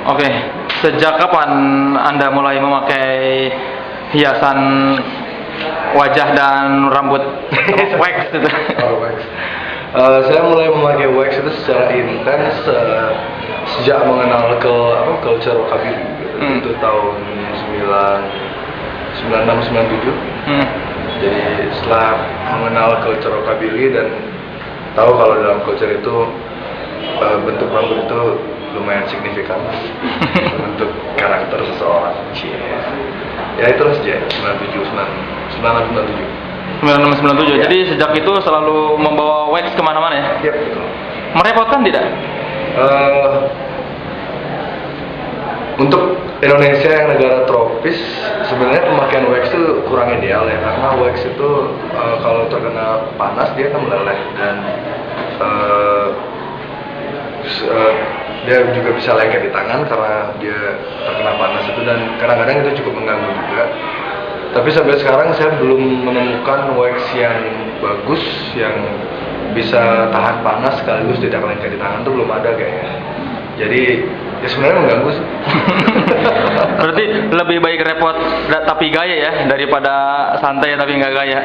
Oke, sejak kapan Anda mulai memakai hiasan wajah dan rambut wax itu? Oh, wax. Saya mulai memakai wax itu secara intens sejak mengenal culture rockabilly itu tahun 96-97. Jadi setelah mengenal culture rockabilly dan tahu kalau dalam culture itu bentuk rambut itu lumayan signifikan untuk karakter seseorang. Ya itulah sejak 96-97. 9697. Ya. Jadi sejak itu selalu membawa wax kemana-mana ya? Iya betul. Merepotkan tidak? Untuk Indonesia yang negara tropis, sebenarnya pemakaian wax itu kurang ideal ya, karena wax itu kalau terkena panas dia akan meleleh dan dia juga bisa lengket di tangan karena dia terkena panas itu, dan kadang-kadang itu cukup mengganggu juga. Tapi sampai sekarang saya belum menemukan wax yang bagus yang bisa tahan panas sekaligus tidak lengket di tangan, itu belum ada kayaknya. Jadi ya sebenarnya mengganggu sih. Berarti lebih baik repot tapi gaya ya daripada santai tapi nggak gaya.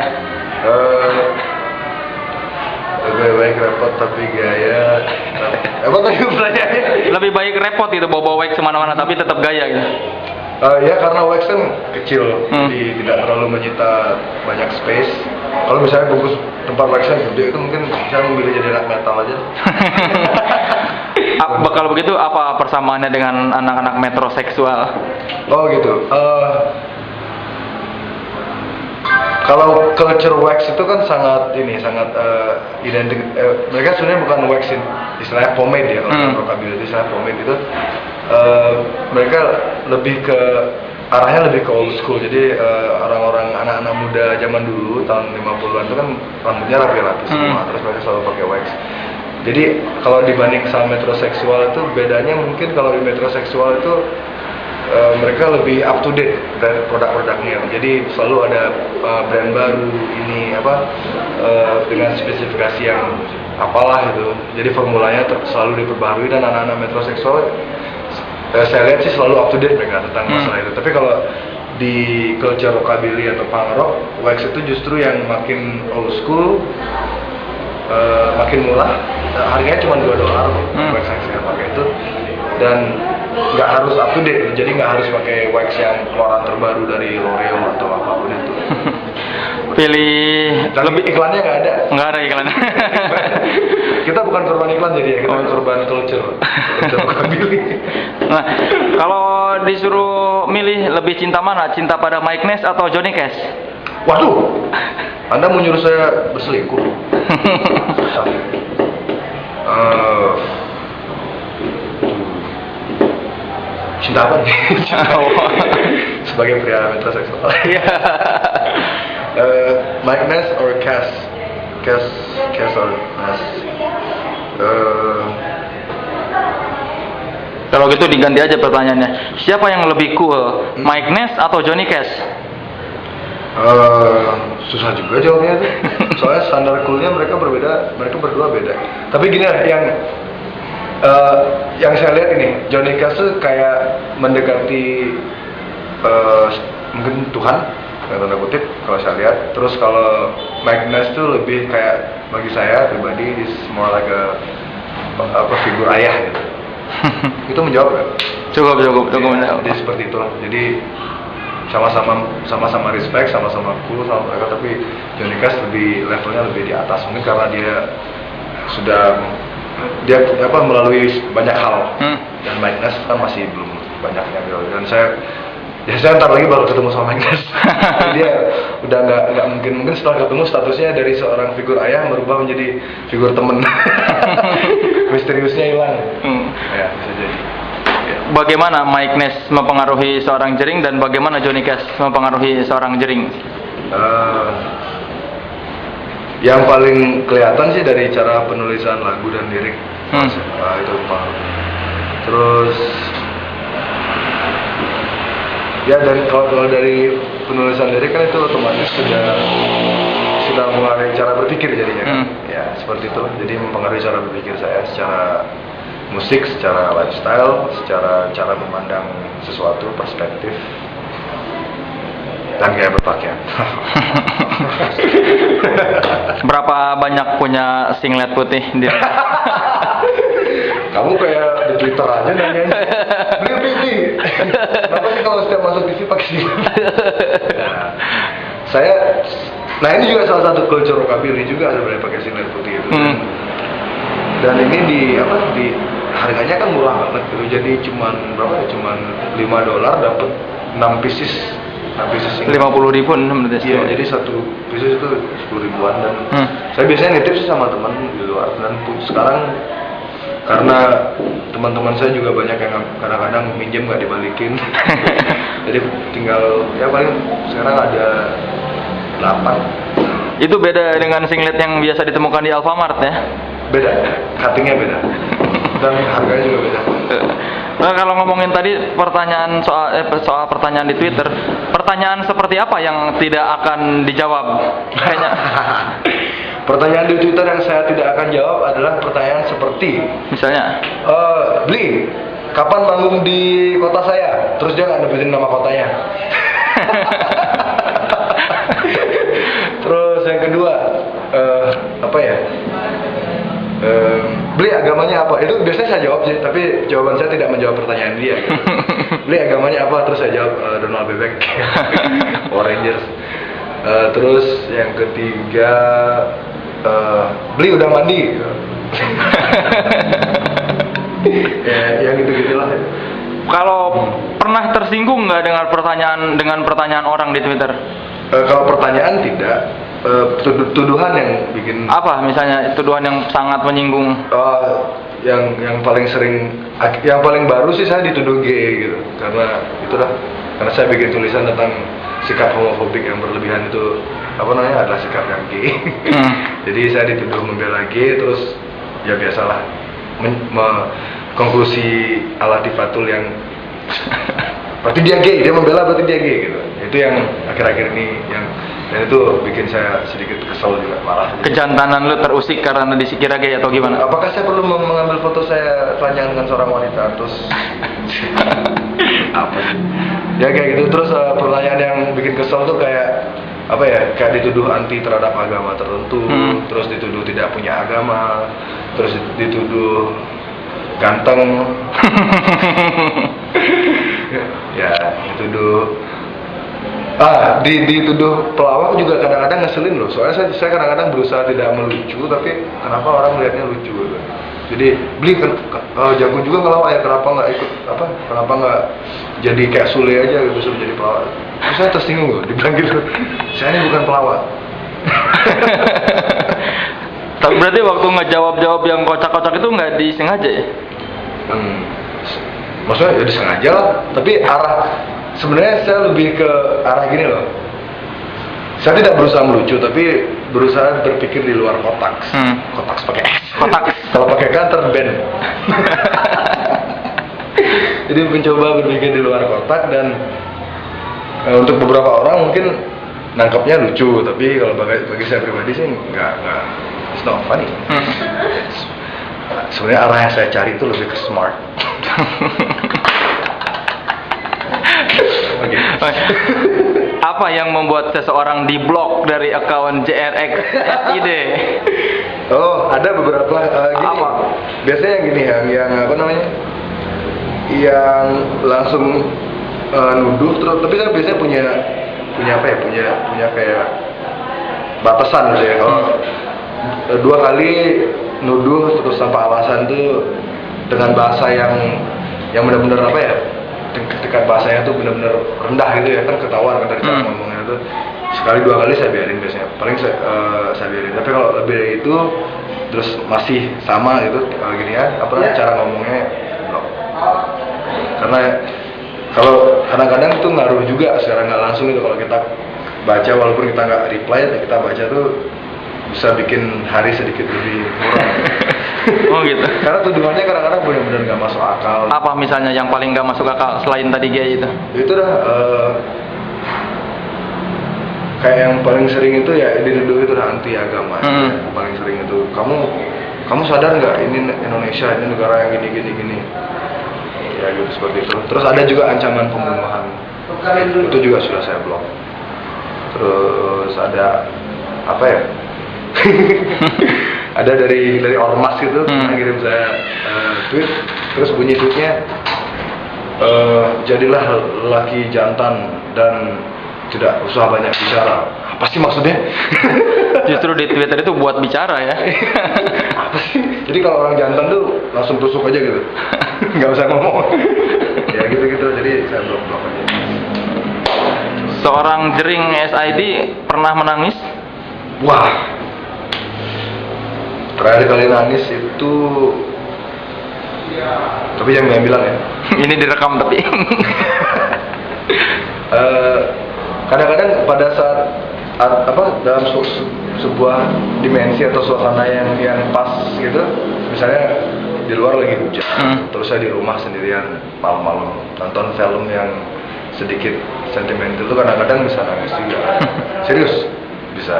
Lebih baik repot tapi gaya. Apa tadi pertanyaannya? Lebih baik repot itu bawa wax kemana-mana tapi tetap gaya gitu. Ya karena wax kan kecil, jadi tidak terlalu menyita banyak space. Kalau misalnya bagus tempat waxnya gede itu mungkin saya memilih jadi anak metal aja. Kalau begitu apa persamaannya dengan anak-anak metroseksual? Oh gitu. Kalau culture wax itu kan sangat identik. Mereka sebenarnya bukan wax, istilahnya pomade ya, kalau rockabilly istilahnya pomade itu. Mereka lebih ke arahnya lebih ke old school. Jadi orang-orang anak-anak muda zaman dulu tahun 50-an itu kan rambutnya rapi-rapi semua, terus mereka selalu pakai wax. Jadi kalau dibanding sama metroseksual itu bedanya mungkin kalau di metroseksual itu mereka lebih up to date produk-produknya. Jadi selalu ada brand baru ini dengan spesifikasi yang apalah gitu. Jadi formulanya selalu diperbaharui, dan anak-anak metroseksual saya lihat sih selalu up to date mereka tentang masalah itu. Tapi kalau di culture rockabilly atau punk rock, wax itu justru yang makin old school, makin murah. Harganya cuma $2 wax yang saya pakai itu, dan nggak harus up to date, jadi nggak harus pakai wax yang keluaran terbaru dari L'Oreal atau apapun itu. Pilih Dan lebih iklannya nggak ada. Nggak ada iklan. Kita bukan korban iklan jadi ya, kita korban culture rockabilly. Nah, kalau disuruh milih lebih cinta mana? Cinta pada Mike Ness atau Johnny Cash? Waduh, Anda mau nyuruh saya berselingkuh? Cinta apa nih? Sebagai pria metroseksual. Mike Ness or Cass? Cass or Ness? Kalau gitu diganti aja pertanyaannya. Siapa yang lebih cool, Mike Ness atau Johnny Cash? Susah juga jawabnya tuh. Soalnya standar coolnya mereka berbeda, mereka berdua beda. Tapi gini lah, yang saya lihat ini, Johnny Cash tuh kayak mendekati mungkin Tuhan, tanda kutip kalau saya lihat. Terus kalau Mike Ness tuh lebih kayak, bagi saya pribadi, is more like a figur ayah gitu. Itu menjawab kan? Cukup menjawab. Jadi seperti itulah. Jadi sama-sama respect, sama-sama cool sama mereka, tapi Johnny Cash levelnya lebih di atas, mungkin karena dia sudah melalui banyak hal, dan Mike Ness kan masih belum banyak yang melalui. Dan saya ntar lagi baru ketemu sama Mike Ness. Dia udah nggak mungkin setelah ketemu statusnya dari seorang figur ayah berubah menjadi figur temen. Misteriusnya hilang. Ya bisa jadi. Bagaimana Mike Ness mempengaruhi seorang jering dan bagaimana Johnny Cash mempengaruhi seorang jering? Yang paling kelihatan sih dari cara penulisan lagu dan lirik, itu pengaruh. Terus ya, dan kalau dari penulisan lirik kan itu otomatis sudah mengaruhi cara berpikir jadinya kan. Ya seperti itu, jadi mempengaruhi cara berpikir saya secara musik, secara lifestyle, secara cara memandang sesuatu, perspektif, dan gaya berpakaian. Berapa banyak punya singlet putih di Kamu kayak di Twitter aja nanya, beli. Kenapa sih kalau setiap masuk TV pakai singlet? Nah ini juga salah satu culture rockabilly juga sebenarnya pakai singlet putih itu. Dan ini di harganya kan murah banget gitu. Jadi cuman berapa ya? Cuman $5 dapat 6 pieces. 50.000 menurut Iya, jadi satu pieces itu 10.000-an dan saya biasanya nitip sih sama teman di luar dan sekarang karena teman-teman saya juga banyak yang kadang-kadang minjem nggak dibalikin. Jadi tinggal ya paling sekarang ada 8. Itu beda dengan singlet yang biasa ditemukan di Alfamart ya? Beda, cuttingnya beda dan harganya juga beda. Nah, kalau ngomongin tadi pertanyaan soal pertanyaan di Twitter, pertanyaan seperti apa yang tidak akan dijawab? Kayaknya Pertanyaan di Twitter yang saya tidak akan jawab adalah pertanyaan seperti misalnya, Bli, kapan manggung di kota saya? Terus dia nggak nyebutin nama kotanya. Terus yang kedua, apa ya? Beli agamanya apa? Itu biasanya saya jawab sih, tapi jawaban saya tidak menjawab pertanyaan dia. Gitu. Beli agamanya apa? Terus saya jawab Donald Bebek, Power Rangers. Terus yang ketiga, beli udah mandi. Ya gitu-gitulah. kalau pernah tersinggung nggak dengan pertanyaan orang di Twitter? Kalau pertanyaan tidak. Tuduhan yang bikin Apa misalnya tuduhan yang sangat menyinggung? yang paling sering, yang paling baru sih saya dituduh gay gitu, karena saya bikin tulisan tentang sikap homofobik yang berlebihan itu adalah sikap yang gay. Jadi saya dituduh membela gay, terus ya biasalah konklusi Al-Latifatul yang berarti dia gay, dia membela berarti dia gay gitu. Itu yang akhir-akhir ini dan itu bikin saya sedikit kesel juga, marah. Kejantanan lu terusik karena dikira gay atau gimana? Apakah saya perlu mengambil foto saya telanjang dengan seorang wanita terus apa sih? Ya kayak gitu. Terus pertanyaan yang bikin kesel tuh kayak kayak dituduh anti terhadap agama tertentu, terus dituduh tidak punya agama, terus dituduh ganteng. Ya dituduh dituduh pelawak juga kadang-kadang ngeselin loh. Soalnya saya kadang-kadang berusaha tidak melucu, tapi kenapa orang melihatnya lucu gitu. Jadi beli jago juga ngelawak ya, kenapa nggak ikut kenapa nggak jadi kayak Sule aja gitu, suruh jadi pelawak. Terus saya tersinggung loh, dibilang gitu. Saya ini bukan pelawak. Tapi berarti waktu ngejawab yang kocak-kocak itu nggak disengaja ya? Maksudnya ya disengaja lah, tapi sebenarnya saya lebih ke arah gini loh. Saya tidak berusaha melucu, tapi berusaha berpikir di luar kotak. Kotak pakai S. Kotak. Kalau pakai K terband. Jadi mencoba berpikir di luar kotak dan untuk beberapa orang mungkin nangkapnya lucu, tapi kalau bagi saya pribadi sih nggak, it's not funny. Sebenarnya arah yang saya cari itu lebih ke smart. Okay. Apa yang membuat seseorang diblok dari akun JRX-ID? Oh, ada beberapa gini. Apa? Biasanya yang gini yang yang langsung nuduh terus, tapi saya biasanya punya kayak batasan gitu ya. Kalau 2 kali nuduh terus tanpa alasan tuh dengan bahasa yang benar-benar ketika bahasanya tuh benar-benar rendah gitu ya, kan ketahuan kan dari cara ngomongnya tuh. Sekali 2 kali saya biarin biasanya, paling saya biarin. Tapi kalau lebih dari itu terus masih sama gitu gini ya, cara ngomongnya blok. Karena kalau kadang-kadang itu ngaruh juga secara nggak langsung itu, kalau kita baca walaupun kita nggak reply, kita baca tuh bisa bikin hari sedikit lebih kurang. Oh gitu. Karena tuduhannya kadang-kadang benar-benar nggak masuk akal. Apa misalnya yang paling nggak masuk akal selain tadi gay itu? Itu kayak yang paling sering itu ya dituduh itu anti agama. Paling sering itu kamu kamu sadar nggak ini Indonesia, ini negara yang gini ya gitu, seperti itu. Terus ada juga ancaman pembunuhan, itu juga sudah saya blok. Terus ada apa ya? Ada dari ormas gitu, ngirim saya tweet, terus bunyi tweetnya, jadilah lelaki jantan dan tidak usah banyak bicara. Apa sih maksudnya? Justru di Twitter itu buat bicara ya. Apa sih? Jadi kalau orang jantan tuh langsung tusuk aja gitu, nggak usah ngomong. Ya gitu-gitu, jadi saya blok aja. Seorang jering SID pernah menangis? Wah, terakhir kali nangis itu, tapi jangan bilang ya. Ini direkam tapi. Kadang-kadang pada saat dalam sebuah dimensi atau suasana yang pas gitu, misalnya di luar lagi hujan, terus saya di rumah sendirian malam-malam nonton film yang sedikit sentimental, itu kadang-kadang bisa nangis juga. Serius bisa,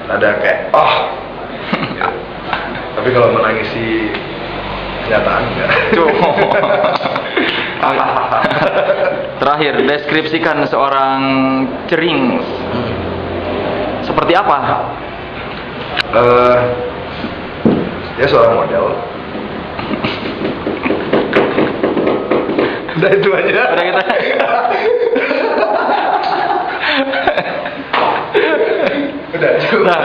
ada kayak ya. Tapi kalau menangisi kenyataan enggak. Terakhir, deskripsikan seorang jering seperti apa? Ya seorang model. Udah itu aja. Udah kita. Udah cukup. Nah,